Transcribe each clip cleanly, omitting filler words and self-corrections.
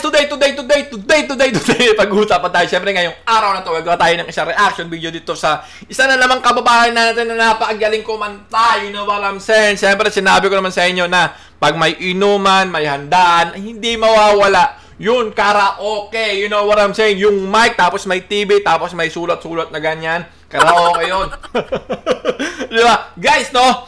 Today, pag-uusapan tayo. Siyempre ngayong araw na to, gagawa tayo ng isang reaction video dito sa isa na namang kababayan natin na napakagaling kumanta. You know what I'm saying? Siyempre, sinabi ko naman sa inyo na pag may inuman, may handaan, hindi mawawala yun, karaoke. You know what I'm saying? Yung mic, tapos may TV, tapos may sulat-sulat na ganyan. Karaoke yun. Diba? Guys, no?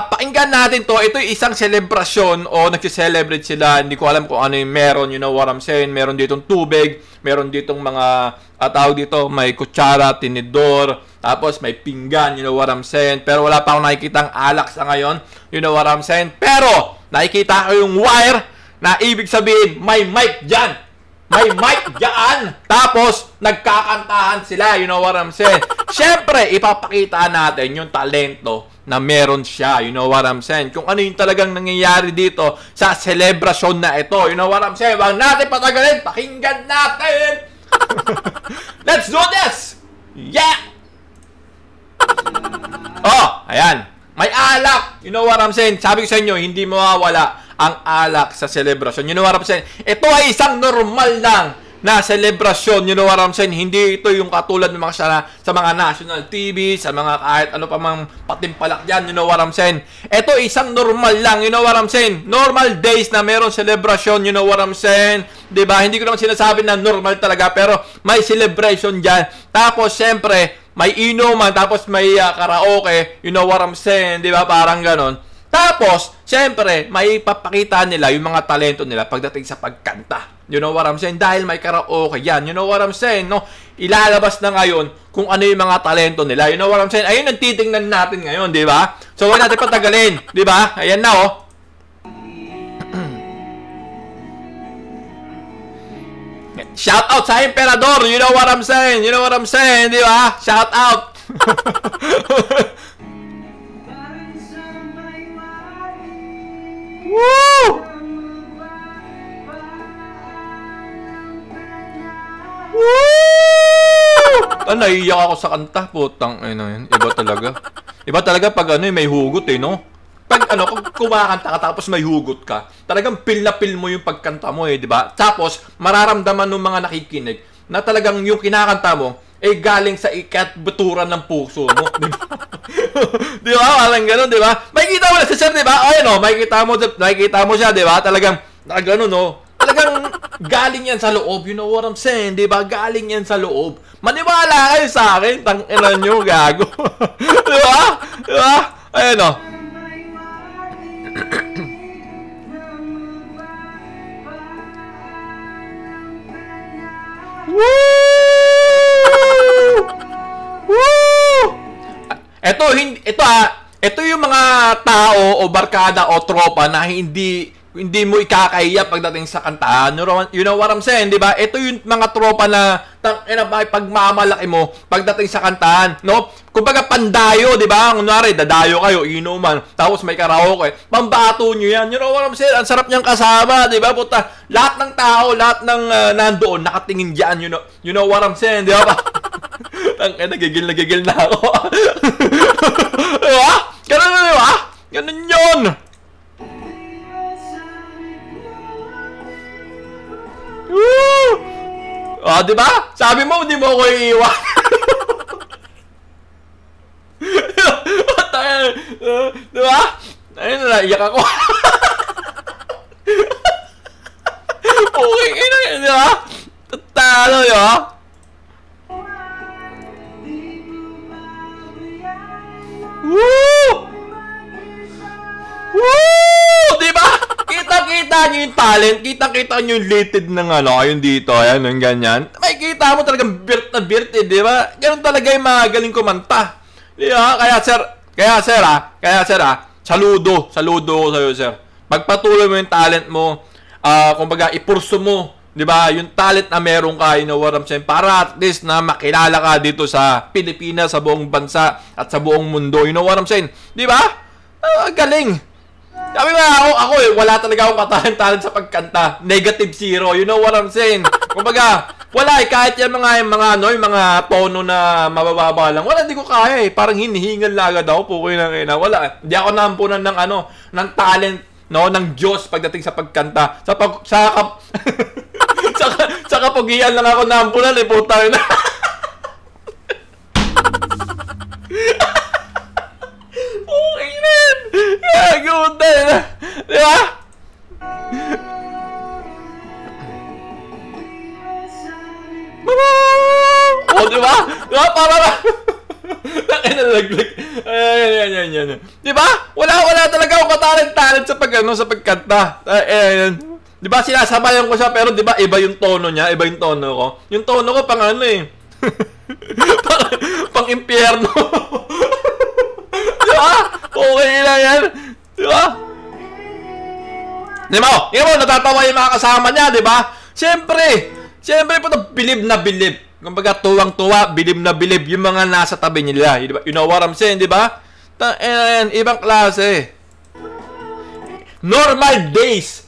Pakinggan natin to. Ito yung isang selebrasyon o nagsi-celebrate sila. Hindi ko alam kung ano yung meron. You know what I'm saying? Meron ditong tubig. Meron ditong mga tawag dito. May kutsara, tinidor. Tapos may pinggan. You know what I'm saying? Pero wala pa akong nakikitang alak sa ngayon. You know what I'm saying? Pero nakikita ko yung wire na ibig sabihin may mic dyan. May mic dyan. Tapos, nagkakantahan sila. You know what I'm saying? Siyempre, ipapakita natin yung talento na meron siya. You know what I'm saying? Kung ano yung talagang nangyayari dito sa celebration na ito. You know what I'm saying? Wag natin patagalin. Pakinggan natin. Let's do this. Yeah. Oh, ayan. May alak. You know what I'm saying? Sabi ko sa inyo, hindi mawawala ang alak sa celebration. You know what I'm saying? Ito ay isang normal lang na celebration. You know what I'm saying? Hindi ito yung katulad ng mga sa mga national TV, sa mga kahit ano pa mang patimpalak dyan. You know what I'm saying? Ito isang normal lang. You know what I'm saying? Normal days na meron celebration. You know what I'm saying? Diba? Hindi ko naman sinasabi na normal talaga, pero may celebration dyan. Tapos, syempre, may inuman, tapos may karaoke. You know what I'm saying? Diba? Parang ganon. Tapos, siyempre, may papakita nila yung mga talento nila pagdating sa pagkanta. You know what I'm saying? Dahil may karaoke yan. You know what I'm saying? No? Ilalabas na ngayon kung ano yung mga talento nila. You know what I'm saying? Ayun ang titingnan natin ngayon, di ba? So, huwag natin patagalin. Di ba? Ayan na, oh. Shout out sa Emperador. You know what I'm saying? You know what I'm saying? Di ba? Shout out. Woo! Woo! Naiiyak ako sa kanta, putang ina yan. Iba talaga. Iba talaga pag ano, may hugot eh, no? Pag ano, kung kumakanta ka tapos may hugot ka, talagang feel na feel mo yung pagkanta mo eh, di ba? Tapos mararamdaman ng mga nakikinig na talagang yung kinakanta mo eh galing sa ikatbuturan ng puso mo, di ba? Di ba? Parang gano'n, di ba? Makikita mo na si Sir, di ba? Ayan o, makikita mo siya, di ba? Talagang, gano'n, no? Talagang galing yan sa loob. You know what I'm saying, di ba? Galing yan sa loob. Maniwala kayo sa akin, tang-ina nyo, gago. Di ba? Di ba? Ayan o. Woo! Ito yung mga tao o barkada o tropa na hindi mo ikakahiya pagdating sa kantahan. You know what I'm saying, di ba? Ito yung mga tropa na pagmamalaki mo pagdating sa kantahan, no? Kumbaga pandayo, di ba? Kunwari, dadayo kayo, inuman, tapos may karaoke. Pambato nyo yan. You know what I'm saying? Ang sarap niyang kasama, di ba? Puta, lahat ng tao, lahat ng nandoon, nakatingin dyan. You know what I'm saying, di ba? Nagigil na ako. Diba? Ganun na, diba? Ganun yun. Woo! Oh, diba? Sabi mo, hindi mo ako iiwan. Diba? Ayun na, iyak ako. Okay, diba? Tatalo, diba? Woo! Woo! Diba? Kita-kita nyo yung talent. Kita-kita nyo yung lated ng ano, ayun dito. Ayan, yung ganyan. May kita mo talagang birt na birt eh, diba? Ganun talaga yung mga galing kumanta. Diba? Kaya sir, saludo ko sa'yo, sir. Pagpatuloy mo yung talent mo, kumbaga, ipurso mo, diba? Yung talent na meron ka, you know what I'm saying? Para at least na makilala ka dito sa Pilipinas, sa buong bansa, at sa buong mundo. You know what I'm saying? Diba? Galing. Sabi nga, ako wala talaga akong talent sa pagkanta. -0. You know what I'm saying? Kumbaga, wala eh. Kahit yan yung mga tono na mabababa lang. Wala, di ko kaya eh. Parang hinihingal na agad ako. Pukoy na ngayon. Wala eh. Hindi ako naampunan ng talent, no, ng Diyos pagdating sa pagkanta. nakapugian lang ako na ambulan eh, puta na. Okay na. Gaguta na. Di ba? Oh, di ba? Di ba? Para ba? Nakinalaglag. Ayan. Di ba? Wala talaga ako talent sa sa pagkanta. Ayan. Di ba sinasabayan ko siya pero di ba iba yung tono niya, iba yung tono ko. Yung tono ko pang ano eh. pang impyerno. Di ba? Okay na yan. Di ba? Di ba? Yan mo, natatawa yung mga kasama niya, di ba? Siyempre po bilib na bilib. Kumbaga tuwang-tuwa, bilib na bilib yung mga nasa tabi nila. Di ba? You know what I'm saying, di ba? Ibang klase. Normal days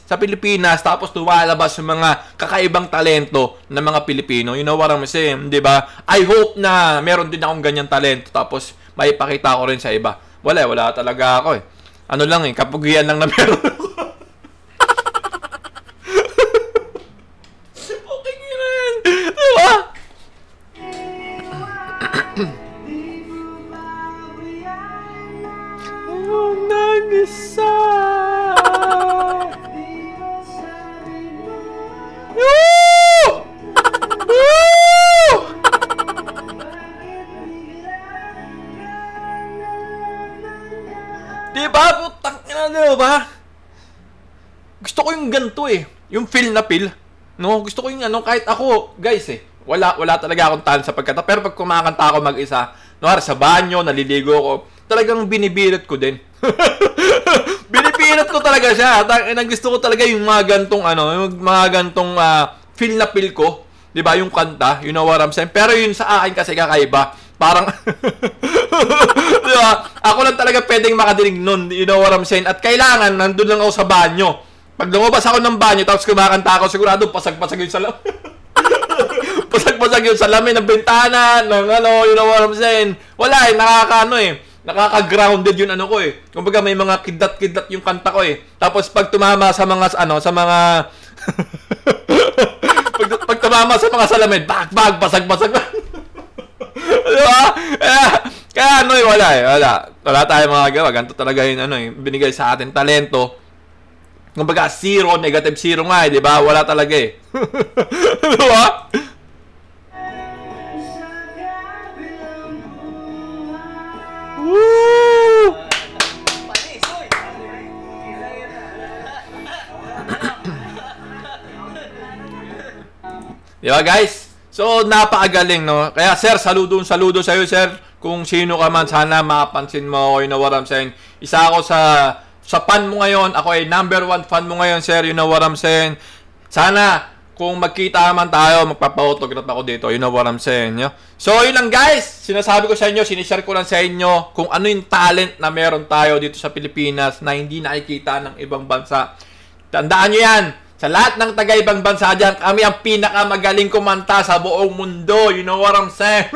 sa Pilipinas tapos lumalabas yung mga kakaibang talento ng mga Pilipino. You know what I'm saying, 'di ba? I hope na meron din akong ganyan talento tapos maipakita ko rin sa iba. Wala talaga ako eh. Ano lang eh, kapugian lang na meron ako. Okay yan. 'Di ba? Diba? Putang ina, diba? Gusto ko yung ganito eh. Yung feel na feel. No? Gusto ko yung ano, kahit ako, guys eh. Wala talaga akong talent sa pagkanta. Pero pag kumakanta ako mag-isa, sa banyo, naliligo ko, talagang binibirit ko din. Binibirit ko talaga siya. Gusto ko talaga yung mga gantong yung mga gantong feel na feel ko. 'Di ba? Yung kanta, you know what I'm saying? Pero yun sa akin kasi kakaiba. Parang di ba? Ako lang talaga pwedeng makadinig nun, you know what I'm saying? At kailangan nandun lang ako sa banyo. Pag lumabas ako ng banyo tapos kumakanta ako, sigurado pasag-pasag yung salamin. Pasag-pasag yung salamin ng bintana, ng you know what I'm saying? Wala nakaka-grounded yung ko eh. Kumbaga may mga kidlat-kidlat yung kanta ko eh. Tapos pag tumama sa mga pag tumama sa mga salamin, bag, basag-basag. Diba? Kaya wala tayong magagawa. Ganito talaga yung binigay sa atin talento. Kumbaga negative zero nga eh, diba? Wala talaga eh. Diba? Woo! Diba guys? So, napakagaling, no? Kaya, sir, saludo sa iyo, sir. Kung sino ka man, sana mapansin mo, you know what I'm saying. Isa ako sa fan mo ngayon. Ako ay #1 fan mo ngayon, sir. You know what I'm saying. Sana, kung magkita man tayo, magpapa-autograph ako dito. You know what I'm saying, yeah? So, yun lang, guys. Sinasabi ko sa inyo, sinishare ko lang sa inyo kung ano yung talent na meron tayo dito sa Pilipinas na hindi nakikita ng ibang bansa. Tandaan nyo yan. Sa lahat ng taga-ibang bansa dyan, kami ang pinakamagaling kumanta sa buong mundo. You know what I'm saying?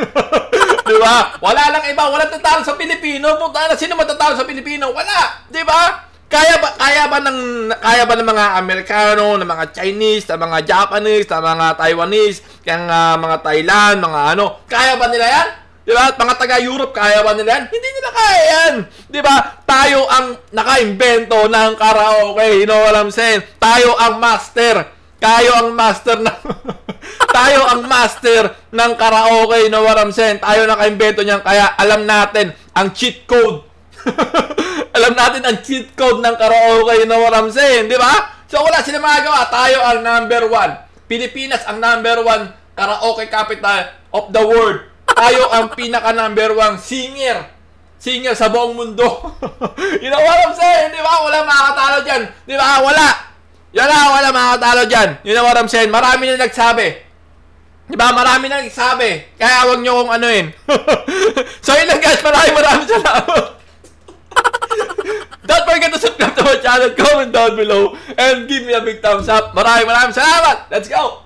Diba? Wala lang iba. Walang tatalo sa Pilipino. Puta na, sino matatalo sa Pilipino? Wala. Diba? Kaya ba ng mga Amerikano, ng mga Chinese, ng mga Japanese, ng mga Taiwanese, ng mga Thailand, mga kaya ba nila yan? Diba? Mga taga-Europe, kaya ba nila yan? Hindi nila kaya yan. Diba? Tayo ang naka-invento ng karaoke. You know what I'm saying? Tayo ang master. Tayo ang master ng tayo ang master ng karaoke. You know what I'm saying? Tayo naka-invento niyan. Kaya alam natin ang cheat code. Alam natin ang cheat code ng karaoke. You know what I'm saying? Diba? So wala sila magagawa. Tayo ang #1. Pilipinas ang #1 karaoke capital of the world. Tayo ang pinaka-#1 singer sa buong mundo. You know what I'm saying? Di ba? Wala makakatalo dyan. Di ba? Wala makakatalo dyan. You know what I'm saying? Marami na nagsabi. Di ba? Marami na nagsabi. Kaya huwag nyo kong So yun lang guys. Maraming salamat. Don't forget to subscribe to my channel, comment down below, and give me a big thumbs up. Maraming salamat. Let's go!